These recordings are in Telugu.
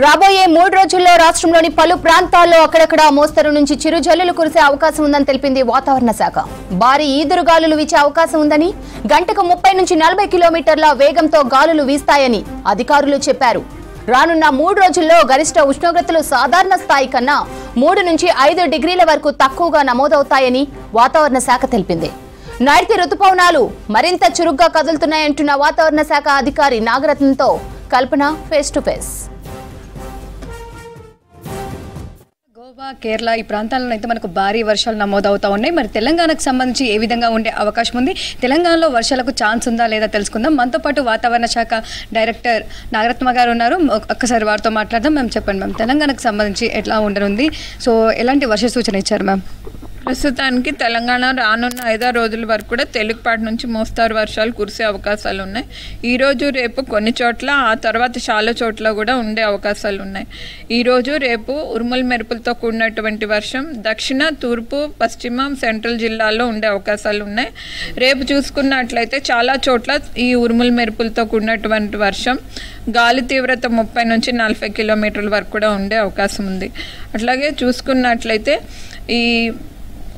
రాబోయే 3 రోజుల్లో రాష్ట్రంలోని పలు ప్రాంతాల్లో అక్కడక్కడ మోస్తరు నుంచి చిరుజల్లులు కురిసే అవకాశం ఉందని తెలిపింది వాతావరణ శాఖ. భారీ ఈదురుగాలులు వీచే అవకాశం ఉందని, గంటకు 30 నుంచి 40 కిలోమీటర్ల వేగంతో గాలులు వీస్తాయని అధికారులు చెప్పారు. రానున్న 3 రోజుల్లో గరిష్ట ఉష్ణోగ్రతలు సాధారణ స్థాయి కన్నా 3 నుంచి 5 డిగ్రీల వరకు తక్కువగా నమోదవుతాయని వాతావరణ శాఖ తెలిపింది. నైరుతి రుతుపవనాలు మరింత చురుగ్గా కదులుతున్నాయంటున్న వాతావరణ శాఖ అధికారి నాగరత్నంతో Kalpana face to face. Goa, Kerala ఈ ప్రాంతాల్లో అయితే మనకు భారీ వర్షాలు నమోదవుతా ఉన్నాయి. మరి తెలంగాణకు సంబంధించి ఏ విధంగా ఉండే అవకాశం ఉంది, తెలంగాణలో వర్షాలకు ఛాన్స్ ఉందా లేదా తెలుసుకుందాం. మనతో పాటు వాతావరణ శాఖ డైరెక్టర్ నాగరత్న గారు ఉన్నారు. ఒక్కసారి వారితో మాట్లాడదాం. మ్యామ్ చెప్పండి మ్యామ్, తెలంగాణకు సంబంధించి ఎట్లా ఉండనుంది, సో ఎలాంటి వర్ష సూచన ఇచ్చారు మ్యామ్? ప్రస్తుతానికి తెలంగాణ రానున్న 5 రోజుల వరకు కూడా తేలికపాటి నుంచి మోస్తారు వర్షాలు కురిసే అవకాశాలు ఉన్నాయి. ఈరోజు రేపు కొన్ని చోట్ల, ఆ తర్వాత చాలా చోట్ల కూడా ఉండే అవకాశాలు ఉన్నాయి. ఈరోజు రేపు ఉరుముల మెరుపులతో కూడినటువంటి వర్షం దక్షిణ, తూర్పు, పశ్చిమ, సెంట్రల్ జిల్లాల్లో ఉండే అవకాశాలు ఉన్నాయి. రేపు చూసుకున్నట్లయితే చాలా చోట్ల ఈ ఉరుముల మెరుపులతో కూడినటువంటి వర్షం, గాలి తీవ్రత 30 నుంచి 40 కిలోమీటర్ల వరకు కూడా ఉండే అవకాశం ఉంది. అట్లాగే చూసుకున్నట్లయితే ఈ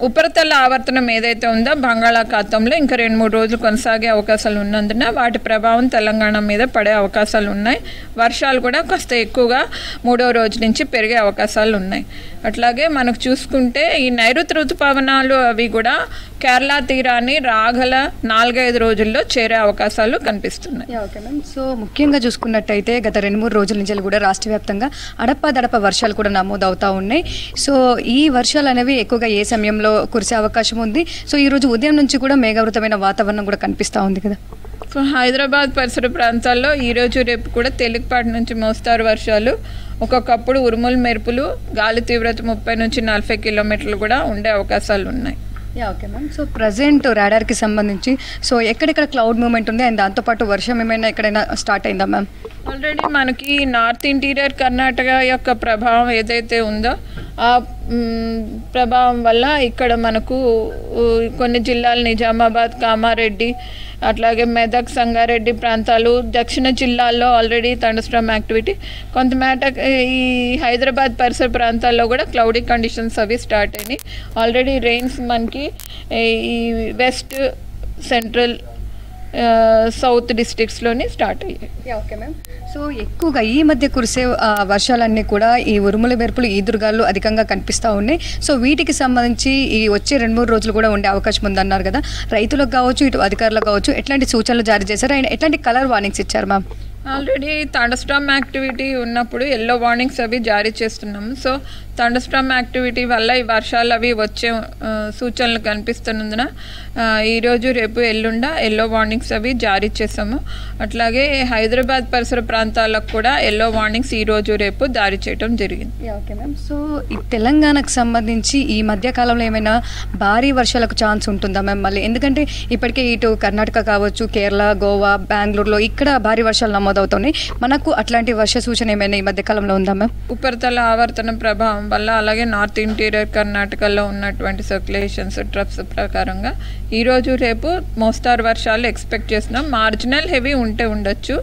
ఉపరితల ఆవర్తనం ఏదైతే ఉందో బంగాళాఖాతంలో ఇంకా 2-3 రోజులు కొనసాగే అవకాశాలు ఉన్నందున వాటి ప్రభావం తెలంగాణ మీద పడే అవకాశాలు ఉన్నాయి. వర్షాలు కూడా కాస్త ఎక్కువగా 3వ రోజు నుంచి పెరిగే అవకాశాలు ఉన్నాయి. అట్లాగే మనకు చూసుకుంటే ఈ నైరుతి ఋతుపవనాలు అవి కూడా కేరళ తీరాన్ని రాగల 4-5 రోజుల్లో చేరే అవకాశాలు కనిపిస్తున్నాయి. Okay ma'am. సో ముఖ్యంగా చూసుకున్నట్టయితే గత 2-3 రోజుల నుంచి కూడా రాష్ట్ర వ్యాప్తంగా అడపాదడప వర్షాలు కూడా నమోదవుతూ ఉన్నాయి. సో ఈ వర్షాలు అనేవి ఎక్కువగా ఏ సమయంలో కురిసే అవకాశం ఉంది? సో ఈ రోజు ఉదయం నుంచి కూడా మేఘావృతమైన వాతావరణం కూడా కనిపిస్తూ ఉంది కదా. సో హైదరాబాద్ పరిసర ప్రాంతాల్లో ఈరోజు రేపు కూడా తేలికపాటి నుంచి మోస్తారు వర్షాలు, ఒక్కొక్కప్పుడు ఉరుములు మెరుపులు, గాలి తీవ్రత 30 నుంచి 40 కిలోమీటర్లు కూడా ఉండే అవకాశాలు ఉన్నాయి. Okay ma'am. సో ప్రజెంట్ రాడార్కి సంబంధించి సో ఎక్కడెక్కడ క్లౌడ్ మూవ్మెంట్ ఉంది అండ్ దాంతోపాటు వర్షం ఏమైనా ఎక్కడైనా స్టార్ట్ అయిందా మ్యామ్? ఆల్రెడీ మనకి నార్త్ ఇంటీరియర్ కర్ణాటక యొక్క ప్రభావం ఏదైతే ఉందో ఆ ప్రభావం వల్ల ఇక్కడ మనకు కొన్ని జిల్లాలు నిజామాబాద్, కామారెడ్డి, అట్లాగే మెదక్, సంగారెడ్డి ప్రాంతాలు, దక్షిణ జిల్లాల్లో ఆల్రెడీ థండర్స్టార్మ్ యాక్టివిటీ, కొంతమేట ఈ హైదరాబాద్ పరిసర ప్రాంతాల్లో కూడా క్లౌడీ కండిషన్స్ అవి స్టార్ట్ అయినాయి. ఆల్రెడీ రెయిన్స్ మనకి ఈ వెస్ట్, సెంట్రల్, సౌత్ డిస్ట్రిక్ట్స్లోని స్టార్ట్ అయ్యాయి. Okay ma'am. సో ఎక్కువగా ఈ మధ్య కురిసే వర్షాలన్నీ కూడా ఈ ఉరుముల మెరుపులు, ఈదురుగాలు అధికంగా కనిపిస్తూ ఉన్నాయి. సో వీటికి సంబంధించి ఈ వచ్చే 2-3 రోజులు కూడా ఉండే అవకాశం ఉందన్నారు కదా. రైతులకు కావచ్చు, ఇటు అధికారులకు కావచ్చు, ఎట్లాంటి సూచనలు జారీ చేశారు అండ్ ఎట్లాంటి కలర్ వార్నింగ్స్ ఇచ్చారు మ్యామ్? ఆల్రెడీ థండర్స్టార్మ్ యాక్టివిటీ ఉన్నప్పుడు ఎల్లో వార్నింగ్స్ అవి జారీ చేస్తున్నాము. సో థండర్స్టార్మ్ యాక్టివిటీ వల్ల ఈ వర్షాలు అవి వచ్చే సూచనలు కనిపిస్తున్నందున ఈరోజు రేపు ఎల్లుండ ఎల్లో వార్నింగ్స్ అవి జారీ చేసాము. అట్లాగే హైదరాబాద్ పరిసర ప్రాంతాలకు కూడా ఎల్లో వార్నింగ్స్ ఈరోజు రేపు జారీ చేయడం జరిగింది. Okay ma'am. సో ఈ తెలంగాణకు సంబంధించి ఈ మధ్యకాలంలో ఏమైనా భారీ వర్షాలకు ఛాన్స్ ఉంటుందా మ్యామ్ మళ్ళీ? ఎందుకంటే ఇప్పటికే ఇటు కర్ణాటక కావచ్చు, కేరళ, గోవా, బెంగళూరులో ఇక్కడ భారీ వర్షాలు నమోదవుతున్నాయి. మనకు అట్లాంటి వర్ష సూచన ఏమైనా ఈ మధ్యకాలంలో ఉందా మ్యామ్? ఉపరితల ఆవర్తన ప్రభావం వల్ల, అలాగే నార్త్ ఇంటీరియర్ కర్ణాటకలో ఉన్నటువంటి సర్క్యులేషన్స్, ట్రప్స్ ప్రకారంగా ఈరోజు రేపు మోస్తారు వర్షాలు ఎక్స్పెక్ట్ చేస్తున్నాం. మార్జినల్ హెవీ ఉంటే ఉండొచ్చు.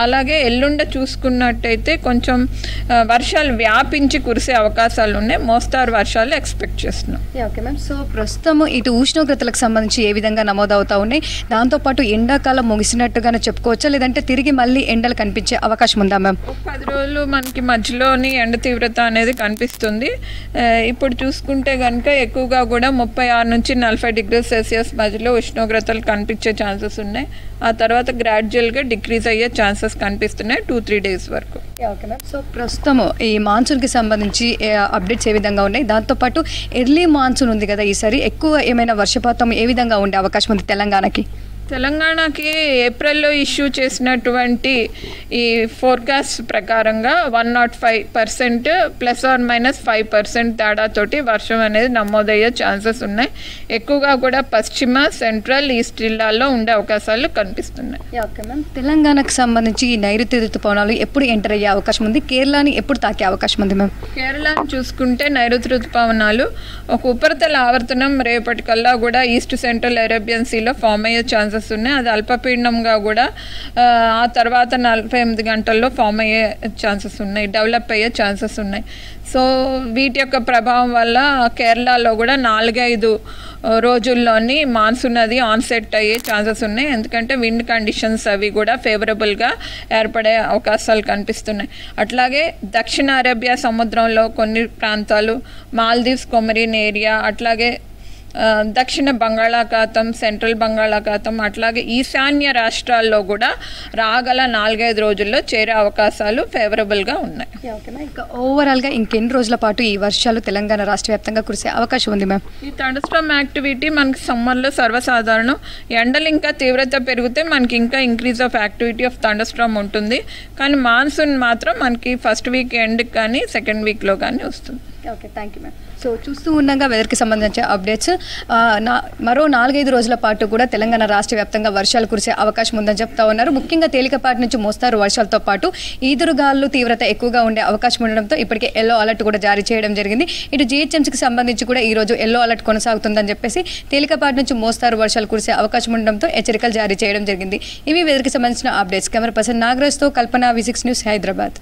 అలాగే ఎల్లుండ చూసుకున్నట్టయితే కొంచెం వర్షాలు వ్యాపించి కురిసే అవకాశాలు ఉన్నాయి. మోస్తారు వర్షాలు ఎక్స్పెక్ట్ చేస్తున్నాం. Okay ma'am. సో ప్రస్తుతం ఇటు ఉష్ణోగ్రతలకు సంబంధించి ఏ విధంగా నమోదవుతా ఉన్నాయి, దాంతోపాటు ఎండాకాలం ముగిసినట్టుగానే చెప్పుకోవచ్చా, లేదంటే తిరిగి మళ్ళీ ఎండలు కనిపించే అవకాశం ఉందా మ్యామ్? 10 రోజులు మనకి మధ్యలోని ఎండ తీవ్రత అనేది కనిపిస్తుంది. ఇప్పుడు చూసుకుంటే కనుక ఎక్కువగా కూడా 36 నుంచి 40 డిగ్రీల సెల్సియస్ మధ్యలో ఉష్ణోగ్రతలు కనిపించే ఛాన్సెస్ ఉన్నాయి. ఆ తర్వాత గ్రాడ్యువల్గా డిక్రీజ్ అయ్యే ఛాన్సెస్ కనిపిస్తున్నాయి 2-3 డేస్ వరకు. Okay ma'am. సో ప్రస్తుతం ఈ మాన్సూన్కి సంబంధించి అప్డేట్స్ ఏ విధంగా ఉన్నాయి, దాంతోపాటు ఎర్లీ మాన్సూన్ ఉంది కదా, ఈసారి ఎక్కువ ఏమైనా వర్షపాతం ఏ విధంగా ఉండే అవకాశం ఉంది తెలంగాణకి? తెలంగాణకి ఏప్రిల్లో ఇష్యూ చేసినటువంటి ఈ ఫోర్కాస్ట్ ప్రకారంగా 105% ±5% తేడాతోటి వర్షం అనేది నమోదయ్యే ఛాన్సెస్ ఉన్నాయి. ఎక్కువగా కూడా పశ్చిమ, సెంట్రల్, ఈస్ట్ జిల్లాల్లో ఉండే అవకాశాలు కనిపిస్తున్నాయి. Okay ma'am. తెలంగాణకు సంబంధించి ఈ నైరుతి ఋతుపవనాలు ఎప్పుడు ఎంటర్ అయ్యే అవకాశం ఉంది, కేరళని ఎప్పుడు తాకే అవకాశం ఉంది మ్యామ్? కేరళను చూసుకుంటే నైరుతి ఋతుపవనాలు ఒక ఉపరితల ఆవర్తనం రేపటికల్లా కూడా ఈస్ట్ సెంట్రల్ అరేబియన్ సీలో ఫామ్ అయ్యే ఛాన్సెస్ ఛాన్సెస్ ఉన్నాయి. అది అల్పపీడనంగా కూడా ఆ తర్వాత 48 గంటల్లో ఫామ్ అయ్యే ఛాన్సెస్ ఉన్నాయి, డెవలప్ అయ్యే ఛాన్సెస్ ఉన్నాయి. సో వీటి యొక్క ప్రభావం వల్ల కేరళలో కూడా 4-5 రోజుల్లోని మాన్సూన్ అది ఆన్సెట్ అయ్యే ఛాన్సెస్ ఉన్నాయి. ఎందుకంటే విండ్ కండిషన్స్ అవి కూడా ఫేవరబుల్గా ఏర్పడే అవకాశాలు కనిపిస్తున్నాయి. అట్లాగే దక్షిణ అరేబియా సముద్రంలో కొన్ని ప్రాంతాలు, మాల్దీవ్స్, కొమరిన్ ఏరియా, అట్లాగే దక్షిణ బంగాళాఖాతం, సెంట్రల్ బంగాళాఖాతం, అట్లాగే ఈశాన్య రాష్ట్రాల్లో కూడా రాగల 4-5 రోజుల్లో చేరే అవకాశాలు ఫేవరబుల్గా ఉన్నాయి. ఇంకా ఓవరాల్గా ఇంకెన్ని రోజుల పాటు ఈ వర్షాలు తెలంగాణ రాష్ట్ర వ్యాప్తంగా కురిసే అవకాశం ఉంది మ్యామ్? ఈ థండర్స్టార్మ్ యాక్టివిటీ మనకి సమ్మర్లో సర్వసాధారణం. ఎండలు ఇంకా తీవ్రత పెరిగితే మనకి ఇంకా increase of activity of thunderstorm ఉంటుంది. కానీ మాన్సూన్ మాత్రం మనకి ఫస్ట్ వీక్ ఎండ్కి కానీ సెకండ్ వీక్లో కానీ వస్తుంది. Okay, thank you ma'am. So చూస్తూ ఉండగా వెదర్కి సంబంధించిన అప్డేట్స్ మరో 4-5 రోజుల పాటు కూడా తెలంగాణ రాష్ట్ర వ్యాప్తంగా వర్షాలు కురిసే అవకాశం ఉందని చెప్తా ఉన్నారు. ముఖ్యంగా తేలికపాటి నుంచి మోస్తారు వర్షాలతో పాటు ఈదురుగాలు తీవ్రత ఎక్కువగా ఉండే అవకాశం ఉండడంతో ఇప్పటికే ఎల్లో అలర్ట్ కూడా జారీ చేయడం జరిగింది. ఇటు జీహెచ్ఎంసీకి సంబంధించి కూడా ఈ రోజు ఎల్లో అలర్ట్ కొనసాగుతుందని చెప్పేసి తేలికపాటి నుంచి మోస్తారు వర్షాలు కురిసే అవకాశం ఉండడంతో హెచ్చరికలు జారీ చేయడం జరిగింది. ఇవి వెదర్కి సంబంధించిన అప్డేట్స్. కెమెరా పర్సన్ నాగరాజ్తో కల్పన, V6 న్యూస్, హైదరాబాద్.